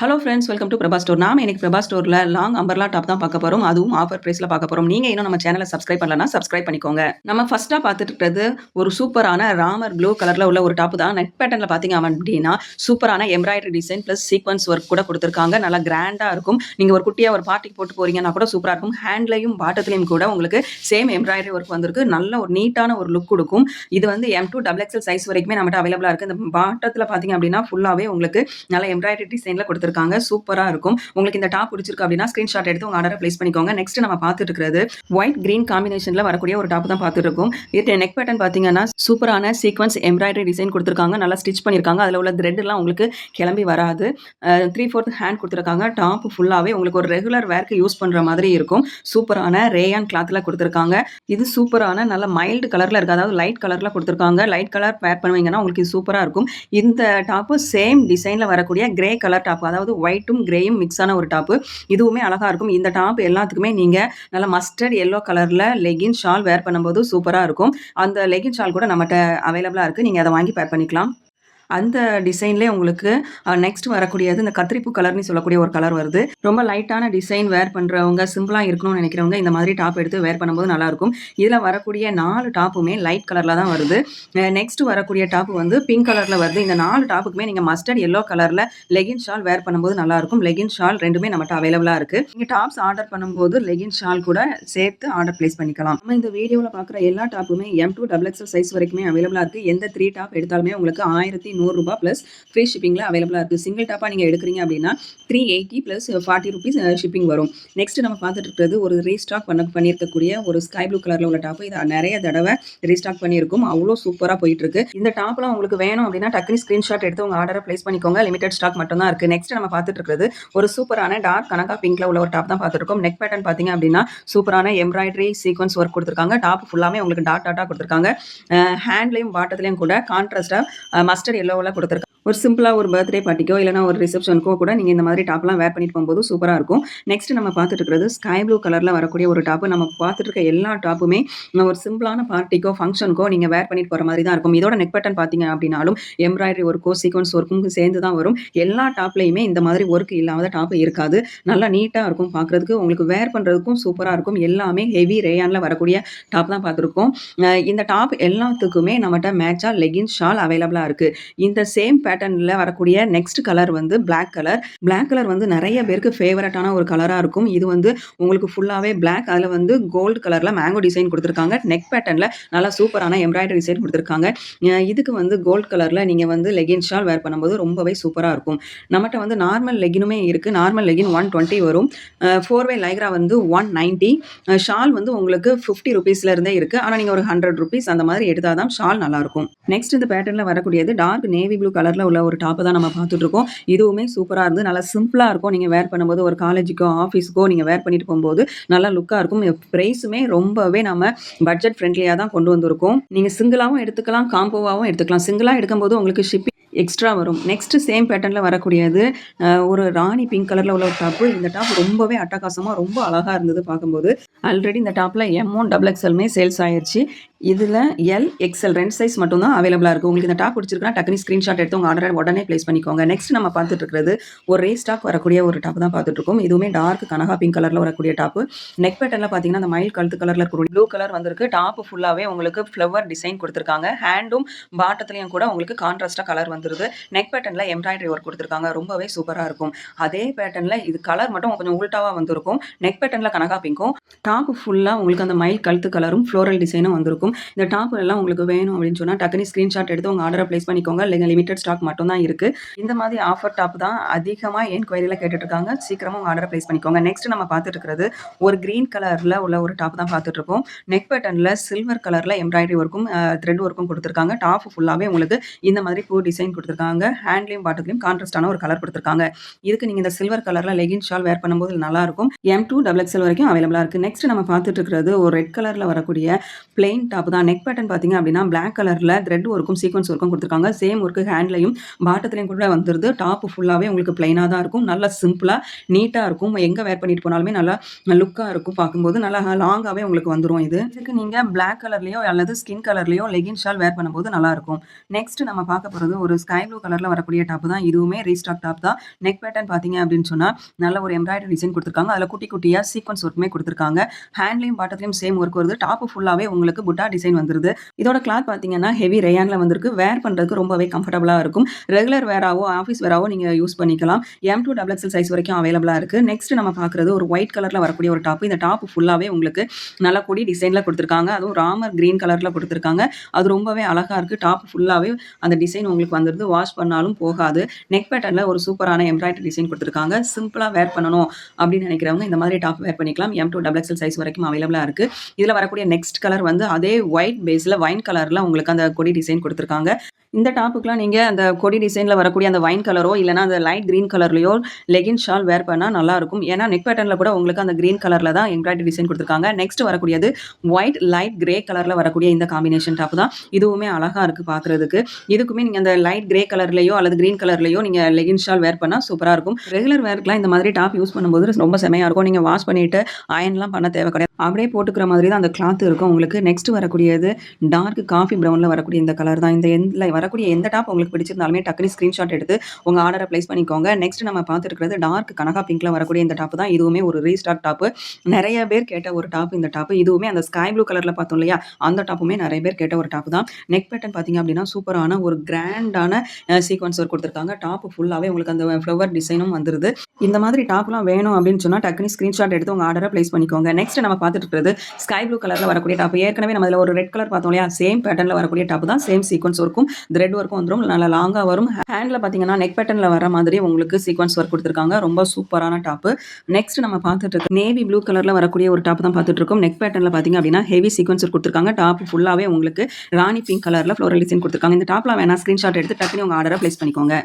Hello friends, welcome to Prabha store. நாம இன்னைக்கு பிரபா ஸ்டோர்ல லாங் அம்பர்லா டாப் தான் பார்க்க போறோம். அதுவும் ஆஃபர் பிரைஸ்ல பார்க்க போறோம். நீங்க இன்னும் நம்ம சேனலை சப்ஸ்கிரைப் பண்ணலனா சப்ஸ்கிரைப் பண்ணிக்கோங்க. நம்ம ஃபர்ஸ்ட்டா பார்த்துட்டு இருக்கிறது ஒரு சூப்பரான ராமர் ப்ளூ கலர்ல உள்ள ஒரு டாப் தான். நெக் பேட்டர்ன்ல பார்த்தீங்க அப்படின்னா சூப்பரான embroidery design plus sequence work கூட கொடுத்துருக்காங்க. நல்லா கிராண்டா இருக்கும். நீங்க ஒரு குட்டியா ஒரு பார்ட்டிக்கு போட்டு போறீங்கன்னா கூட சூப்பரா இருக்கும். ஹேண்ட்லயும் பாட்டத்திலையும் கூட உங்களுக்கு சேம் எம்ப்ராய்டரி ஒர்க் வந்திருக்கு. நல்ல ஒரு நீட்டான ஒரு லுக் கொடுக்கும். இது வந்து M2 XXL சைஸ் வரைக்குமே நம்மகிட்ட அவைலபிளா இருக்கு. இந்த பாட்டத்துல பார்த்தீங்க அப்படின்னா ஃபுல்லாவே உங்களுக்கு நல்ல எம்ப்ராய்டரி டிசைன்ல கொடுத்துருக்காங்க. சூப்பரா இருக்கும். உங்களுக்கு இந்த டாப் பிடிச்சிருக்கு அப்படின்னா ஸ்கிரீன்ஷாட் எடுத்து உங்க ஆர்டரை பிளேஸ் பண்ணிக்கோங்க. நெக்ஸ்ட் நம்ம பார்த்துட்டு இருக்கிறது ஒயிட் கிரீன் காம்பினேஷன்ல வரக்கூடிய ஒரு டாப் தான் பார்த்துட்டு இருக்கோம். இது நெக் பேட்டர்ன் பார்த்தீங்கன்னா சூப்பரான சீக்வன்ஸ் எம்ப்ராய்டரி டிசைன் கொடுத்துருக்காங்க. நல்லா ஸ்டிச் பண்ணியிருக்காங்க. அதில் உள்ள த்ரெட் எல்லாம் உங்களுக்கு கிளம்பி வராது. 3/4 ஹேண்ட் கொடுத்துருக்காங்க. டாப் ஃபுல்லாவே உங்களுக்கு ஒரு ரெகுலர் வேர்க்கு யூஸ் பண்ற மாதிரி இருக்கும். சூப்பரான ரேயான் கிளாத்ல கொடுத்துருக்காங்க. இது சூப்பரான நல்ல மைல்டு கலர்ல இருக்கு. அதாவது லைட் கலர்ல கொடுத்துருக்காங்க. லைட் கலர் பேர் பண்ணுவீங்கன்னா உங்களுக்கு இது சூப்பரா இருக்கும். இந்த டாப் சேம் டிசைன்ல வரக்கூடிய கிரே கலர் டாப், அதாவது ஒயிட்டும் கிரேயும் மிக்ஸ் ஆன ஒரு டாப். இதுவுமே அழகா இருக்கும். இந்த டாப் எல்லாத்துக்குமே நீங்க நல்ல மஸ்டர்ட் எல்லோ கலர்ல லெகின் ஷால் வேர் பண்ணும்போது சூப்பரா இருக்கும். அந்த லெகின் ஷால் கூட நம்மகிட்ட அவைலபிளா இருக்கு. நீங்க அதை வாங்கி பேர் பண்ணிக்கலாம். அந்த டிசைன்லேயே உங்களுக்கு நெக்ஸ்ட் வரக்கூடியது இந்த கத்திரிப்பூ கலர்னு சொல்லக்கூடிய ஒரு கலர் வருது. ரொம்ப லைட்டான டிசைன் வேர் பண்ணுறவங்க, சிம்பிளாக இருக்கணும்னு நினைக்கிறவங்க இந்த மாதிரி டாப் எடுத்து வேர் பண்ணும்போது நல்லாயிருக்கும். இதில் வரக்கூடிய 4 டாப்புமே லைட் கலரில் தான் வருது. நெக்ஸ்ட் வரக்கூடிய டாப் வந்து பிங்க் கலரில் வருது. இந்த 4 டாப்புக்குமே நீங்கள் மஸ்டர்ட் எல்லோ கலரில் லெகின் ஷால் வேர் பண்ணும்போது நல்லாயிருக்கும். லெகின் ஷால் ரெண்டுமே நம்மகிட்ட அவைலபிளாக இருக்குது. நீங்கள் டாப்ஸ் ஆர்டர் பண்ணும்போது லெகின் ஷால் கூட சேர்த்து ஆர்டர் பிளேஸ் பண்ணிக்கலாம். நம்ம இந்த வீடியோவில் பார்க்குற எல்லா டாப்புமே M2 XXL சைஸ் வரைக்குமே அவைலபிளாக இருக்குது. எந்த 3 டாப் எடுத்தாலுமே உங்களுக்கு 1100 ப்ளஸ் ஃப்ரீ ஷிப்பிங்கில் அவைலபிளாக இருக்குது. சிங்கிள் டாப்பாக நீங்கள் எடுக்கிறீங்க அப்படின்னா 380 ப்ளஸ் 40 ருபீஸ் ஷிப்பிங் வரும். நெக்ஸ்ட் நம்ம பார்த்துட்டு இருக்கிறது ஒரு ரீஸ்டாக் பண்ணியிருக்கக்கூடிய ஒரு ஸ்கை ப்ளூ கலரில் உள்ள டாப். இதை நிறைய தடவை ரீஸ்டாக் பண்ணியிருக்கும். அவ்வளோ சூப்பராக போயிட்டு இருக்கு. இந்த டாப்லாம் உங்களுக்கு வேணும் அப்படின்னா டக்குனு ஸ்க்ரீன்ஷாட் எடுத்து உங்கள் ஆர்டரை பிளேஸ் பண்ணிக்கோங்க. லிமிடெட் ஸ்டாக் மட்டும் தான் இருக்குது. நெக்ஸ்ட் நம்ம பார்த்துட்டு இருக்கிறது ஒரு சூப்பரான டார்க் கனகா பிங்க்ல உள்ள ஒரு டாப் தான் பார்த்துருக்கோம். நெக் பேட்டர்ன் பார்த்தீங்க அப்படின்னா சூப்பரான எம்ப்ராய்டரி சீக்வன்ஸ் ஒர்க் கொடுத்துருக்காங்க. டாப் ஃபுல்லாமே உங்களுக்கு டாட்டாக கொடுத்துருக்காங்க. ஹேண்ட்லையும் பாட்டத்துலையும் கூட கான்ட்ராஸ்டாக மஸ்டர்ட் எல்லோவில் கொடுத்துருக்காங்க. ஒரு சிம்பிளாக ஒரு பர்த்டே பார்ட்டிக்கோ இல்லைனா ஒரு ரிசப்ஷனுக்கோ கூட நீங்கள் இந்த மாதிரி டாப்லாம் வேர் பண்ணிட்டு போகும்போது சூப்பராக இருக்கும். நெக்ஸ்ட் நம்ம பார்த்துட்டு இருக்கிறது ஸ்கை ப்ளூ கலரில் வரக்கூடிய ஒரு டாப்பு. நம்ம பார்த்துட்டு இருக்க எல்லா டாப்புமே ஒரு சிம்பிளான பார்ட்டிக்கோ ஃபங்க்ஷனுக்கோ நீங்கள் வேர் பண்ணிட்டு போகிற மாதிரி தான் இருக்கும். இதோட நெக் பேட்டர்ன் பார்த்தீங்க அப்படின்னாலும் எம்ப்ராய்டரி ஒர்க்கோ சீக்வன்ஸ் ஒர்க்கும் சேர்ந்து தான் வரும். எல்லா டாப்லையுமே இந்த மாதிரி ஒர்க் இல்லாத டாப் இருக்காது. நல்லா நீட்டாக இருக்கும் பார்க்குறதுக்கு. உங்களுக்கு வேர் பண்ணுறதுக்கும் சூப்பராக இருக்கும். எல்லாமே ஹெவி ரேயானில் வரக்கூடிய டாப் தான் பார்த்துருக்கோம். இந்த டாப் எல்லாத்துக்குமே நம்மகிட்ட மேட்சாக லெகின் ஷால் அவைலபிளாக இருக்குது. இந்த சேம் பேட்டர்னில் வரக்கூடிய நெக்ஸ்ட் கலர் வந்து பிளாக் கலர் வந்து நிறைய பேருக்கு ஃபேவரட்டான ஒரு கலராக இருக்கும். இது வந்து உங்களுக்கு ஃபுல்லாகவே பிளாக், அதில் வந்து கோல்டு கலரில் மேங்கோ டிசைன் கொடுத்துருக்காங்க. நெக் பேட்டர்னில் நல்லா சூப்பரான எம்ப்ராய்டரி டிசைன் கொடுத்துருக்காங்க. இதுக்கு வந்து கோல்டு கலரில் நீங்கள் வந்து லெகின் ஷால் வேர் பண்ணும்போது ரொம்பவே சூப்பராக இருக்கும். நம்மகிட்ட வந்து நார்மல் லெகினுமே இருக்குது. நார்மல் லெகின் 120 வரும். 4-வே லைக்ரா வந்து 190. ஷால் வந்து உங்களுக்கு 50 ருபீஸ்ல இருந்தே இருக்குது. ஆனால் நீங்கள் ஒரு 100 ருபீஸ் அந்த மாதிரி எடுத்தால் தான் ஷால் நல்லாயிருக்கும். நெக்ஸ்ட் இந்த பேட்டர்னில் வரக்கூடியது டார்க் நேவி ப்ளூ கலரில் உள்ள ஒரு டாப் தான் நம்ம பார்த்துட்டு இருக்கோம். இதுவுமே சூப்பராக இருந்து நல்லா சிம்பிளாக இருக்கும். நீங்கள் வேர் பண்ணும்போது ஒரு காலேஜுக்கோ ஆஃபீஸுக்கோ நீங்கள் வேர் பண்ணிட்டு போகும்போது நல்லா லுக்காக இருக்கும். ப்ரைஸுமே ரொம்பவே நம்ம பட்ஜெட் ஃப்ரெண்ட்லியாக தான் கொண்டு வந்திருக்கோம். நீங்கள் சிங்கிளாகவும் எடுத்துக்கலாம், காம்போவாகவும் எடுத்துக்கலாம். சிங்கிளாக எடுக்கும்போது உங்களுக்கு ஷிப்பிங் எக்ஸ்ட்ரா வரும். நெக்ஸ்ட் சேம் பேட்டர்னில் வரக்கூடியது ஒரு ராணி பிங்க் கலரில் உள்ள ஒரு டாப்பு. இந்த டாப் ரொம்பவே அட்டகாசமாக ரொம்ப அழகாக இருந்தது பார்க்கும்போது. ஆல்ரெடி இந்த டாப்பில் M1 XXLமே சேல்ஸ் ஆயிடுச்சு. இதில் LXL 2 சைஸ் மட்டும் தான் அவைலபிளாக இருக்குது. உங்களுக்கு இந்த டாப் பிடிச்சிருக்குன்னா டக்குனு ஸ்க்ரீன்ஷாட் எடுத்து உங்கள் ஆர்டரை உடனே பிளேஸ் பண்ணிக்கோங்க. நெக்ஸ்ட் நம்ம பார்த்துட்டு இருக்கிறது ஒரு ரீஸ்டாக் வரக்கூடிய ஒரு டாப் தான் பார்த்துட்டு இருக்கோம். இதுவுமே டார்க் கனகா பிங்க் கலரில் வரக்கூடிய டாப்பு. நெக் பேட்டர்னில் பார்த்தீங்கன்னா அந்த மயில் கழுத்து கலரில் இருக்கக்கூடிய ப்ளூ கலர் வந்திருக்கு. டாப் ஃபுல்லாகவே உங்களுக்கு ஃப்ளவர் டிசைன் கொடுத்துருக்காங்க. ஹேண்டும் பாட்டத்துலையும் கூட உங்களுக்கு கான்ட்ராஸ்டாக கலர் வந்துருது. நெக் பேட்டர்னில் எம்ப்ராய்டரி ஒர்க் கொடுத்துருக்காங்க. ரொம்பவே சூப்பராக இருக்கும். அதே பேட்டர்னில் இது கலர் மட்டும் கொஞ்சம் உல்ட்டாவாக வந்திருக்கும். நெக் பேட்டர்னில் கனகா பிங்க்கும், டாப் ஃபுல்லாக உங்களுக்கு அந்த மயில் கழுத்து கலரும் ஃப்ளோரல் டிசைனும் வந்திருக்கும். இந்த டாப் எல்லாம் உங்களுக்கு வேணும் அப்படின்னு சொன்னால் டக்குனு ஸ்க்ரீன்ஷாட் எடுத்து உங்கள் ஆர்டரை பிளேஸ் பண்ணிக்கோங்க. இல்லைங்க லிமிடெட் ஸ்டாக் மட்டும் தான் இருக்குது. இந்த மாதிரி ஆஃபர் டாப் தான் அதிகமாக என்கொயரியில் கேட்டுட்ருக்காங்க. சீக்கிரமாக உங்கள் ஆர்டரை பிளேஸ் பண்ணிக்கோங்க. நெக்ஸ்ட் நம்ம பார்த்துட்டு இருக்கிறது ஒரு கிரீன் கலரில் உள்ள ஒரு டாப் தான் பார்த்துட்ருக்கோம். நெக் பேட்டர்னில் சில்வர் கலரில் எம்ப்ராய்டரி ஒர்க்கும் த்ரெட் ஒர்க்கும் கொடுத்துருக்காங்க. டாப் ஃபுல்லாகவே உங்களுக்கு இந்த மாதிரி பூ டிசைன் கொடுத்துருக்காங்க. ஹேண்ட்லையும் பாட்டத்துலையும் கான்ட்ராஸ்டான ஒரு கலர் கொடுத்துருக்காங்க. இதுக்கு நீங்கள் இந்த சில்வர் கலரில் லெகின் ஷால் வேர் பண்ணும்போது நல்லாயிருக்கும். M2 XXL வரைக்கும் அவைலபிளாக இருக்குது. நெக்ஸ்ட் நம்ம பார்த்துட்டு இருக்கிறது ஒரு ரெட் கலரில் வரக்கூடிய பிளெயின் டாப் தான். நெக் பேட்டர்ன் பார்த்தீங்க அப்படின்னா பிளாக் கலரில் த்ரெட் ஒர்க்கும் சீக்வன்ஸ் ஒர்க்கும் கொடுத்துருக்காங்க. சேம் ஒர்க்கு ஹேண்ட்லையும் பாட்டத்துலையும் கூட வந்துருது. டாப் ஃபுல்லாகவே உங்களுக்கு பிளைனாக தான் இருக்கும். நல்லா சிம்பிளாக நீட்டாக இருக்கும். எங்கே வேர் பண்ணிட்டு போனாலுமே நல்லா லுக்காக இருக்கும். பார்க்கும்போது நல்லா லாங்காகவே உங்களுக்கு வந்துடும். இதுக்கு நீங்கள் பிளாக் கலர்லையோ அல்லது ஸ்கின் கலர்லையோ லெகின் ஷால் வேர் பண்ணும்போது நல்லாயிருக்கும். நெக்ஸ்ட் நம்ம பார்க்க போகிறது ஒரு ஸ்கை ப்ளூ கலர்ல வரக்கூடிய டாப் தான். இதுவுமே ரீஸ்டாக் டாப் தான். நெக் பேட்டர்ன் பார்த்தீங்க அப்படின்னு சொன்னா, நல்ல ஒரு எம்ப்ராய்டரி டிசைன் குடுத்துருக்காங்க. அதுல குட்டி குட்டியா சீக்வென்ஸ் ஒர்க்குமே குடுத்துருக்காங்க. ஹேண்ட்லயும், பாட்டத்துலயும் சேம் ஒர்க் வருது. டாப் ஃபுல்லாவே உங்களுக்கு புட்டா டிசைன் வந்துருது. இதோட கிளாத் பார்த்தீங்கன்னா, ஹெவி ரேயான்ல வந்திருக்கு. வேர் பண்றதுக்கு ரொம்பவே கம்ஃபர்டபுளா இருக்கும். ரெகுலர் வேராவோ, ஆஃபீஸ் வேராவோ நீங்க யூஸ் பண்ணிக்கலாம். M2 XXL சைஸ் வரைக்கும் அவைலபிளா இருக்கு. நெக்ஸ்ட் நம்ம பார்க்குறது ஒரு ஒயிட் கலர்ல வரக்கூடிய ஒரு டாப். இந்த டாப் ஃபுல்லாவே உங்களுக்கு நல்ல கொடி டிசைன்ல குடுத்துருக்காங்க. அதுவும் ராமர் கிரீன் கலர்ல குடுத்துருக்காங்க. அது ரொம்பவே அழகா இருக்கு. டாப் ஃபுல்லாவே அந்த டிசைன் உங்களுக்கு வந்துருது. வாஷ் பண்ணாலும் போகாது. நெக் பேட்டர்ன்ல ஒரு சூப்பரான எம்ப்ராய்டரி டிசைன் குடுத்துருக்காங்க. சிம்பிளா வேர் பண்ணணும் அப்படின்னு நினைக்கிறவங்க இந்த மாதிரி டாப் வேர் பண்ணிக்கலாம். M2 XXL சைஸ் வரைக்கும் அவைலபிளா இருக்கு. இதுல வரக்கூடிய நெக்ஸ்ட் கலர் வந்து அதே ஒயிட் பேஸ்ல வைன் கலர்ல உங்களுக்கு அந்த கொடி டிசைன் குடுத்துருக்காங்க. இந்த டாப்புக்குலாம் நீங்க அந்த கொடி டிசைன்ல வரக்கூடிய அந்த வைன் கலரோ, இல்லன்னா அந்த லைட் கிரீன் கலர்லயோ லெகின் ஷால் வேர் பண்ணா நல்லாருக்கும். ஏன்னா நெக் பேட்டர்ன்ல கூட உங்களுக்கு அந்த கிரீன் கலர்ல தான் எம்ப்ராய்டரி டிசைன் குடுத்துருக்காங்க. நெக்ஸ்ட் வரக்கூடியது ஒயிட் லைட் கிரே கலர்ல வரக்கூடிய இந்த காம்பினேஷன் டாப் தான். இதுவுமே அழகா இருக்கு பார்க்குறதுக்கு. இதுக்குமே நீங்க அந்த லைட் கிரே கலர்லயோ அல்லது கிரீன் கலர்லயோ நீங்க லெகின் ஷால் வேர் பண்ணா சூப்பரா இருக்கும். ரெகுலர் வேர்க்குலாம் இந்த மாதிரி டாப் யூஸ் பண்ணும்போது ரொம்ப செமையா இருக்கும். நீங்க வாஷ் பண்ணிட்டு அயர்ன்லாம் பண்ண தேவை கிடையாது. அப்படியே போட்டுக்கிற மாதிரி தான் அந்த கிளாத் இருக்கும் உங்களுக்கு. நெக்ஸ்ட் வரக்கூடியது டார்க் காஃபி ப்ரவுன்ல வரக்கூடிய இந்த கலர் தான். இந்த எண்ட்ல வரக்கூடிய எந்த டாப் உங்களுக்கு பிடிச்சிருந்தாலுமே டக்குனு ஸ்கிரீன்ஷாட் எடுத்து உங்க ஆர்டரை பிளேஸ் பண்ணிக்கோங்க. நெக்ஸ்ட் நம்ம பார்த்துருக்கிறது டார்க் கனகா பிங்க்ல வரக்கூடிய இந்த டாப் தான். இதுவுமே ஒரு ரீஸ்டாக் டாப். நிறைய பேர் கேட்ட ஒரு டாப் இந்த டாப். இதுவுமே அந்த ஸ்கை ப்ளூ கலர்ல பார்த்தோம் இல்லையா, அந்த டாப்புமே நிறைய பேர் கேட்ட ஒரு டாப் தான். நெக் பேட்டர்ன் பார்த்தீங்க அப்படின்னா சூப்பரான ஒரு கிராண்டான சீக்வன்ஸ் ஒர்க் கொடுத்துருக்காங்க. டாப் ஃபுல்லாவே உங்களுக்கு அந்த ஃப்ளவர் டிசைனும் வந்துருது. இந்த மாதிரி டாப்லாம் வேணும் அப்படின்னு சொன்னா டக்குனு ஸ்கிரீன்ஷாட் எடுத்து உங்க ஆர்டரை பிளேஸ் பண்ணிக்கோங்க. நெக்ஸ்ட் நம்ம பார்த்துட்டு இருக்கிறது ஸ்கை ப்ளூ கலர்ல வரக்கூடிய டாப். ஏற்கனவே நம்ம இதுல ஒரு ரெட் கலர் பார்த்தோம் இல்லையா, சேம் பேட்டர்ன்ல வரக்கூடிய டாப் தான். சேம் சீக்வன்ஸ் ஒர்க்கும் த்ரெட் ஒர்க்கும் வந்துரும். நல்லா லாங்கா வரும். ஹேண்ட்ல பார்த்தீங்கன்னா நெக் பேட்டர்ன்ல வர மாதிரி உங்களுக்கு சீக்வன்ஸ் ஒர்க் கொடுத்துருக்காங்க. ரொம்ப சூப்பரான டாப். நெக்ஸ்ட் நம்ம பார்த்துட்டு இருக்க நேவி ப்ளூ கலர்ல வரக்கூடிய ஒரு டாப் தான் பார்த்துட்டு இருக்கோம். நெக் பேட்டர்ன்ல பார்த்தீங்க அப்படின்னா ஹெவி சீக்வன்ஸ் ஒர்க் கொடுத்துருக்காங்க. டாப் ஃபுல்லாவே உங்களுக்கு ராணி பிங்க் கலர்ல ஃப்ளோரல் டிசைன் கொடுத்துருக்காங்க. இந்த டாப்ல வேணா ஸ்கிரீன்ஷாட் எடுத்து டக்குனு உங்க ஆர்டரை பிளேஸ் பண்ணிக்கோங்க.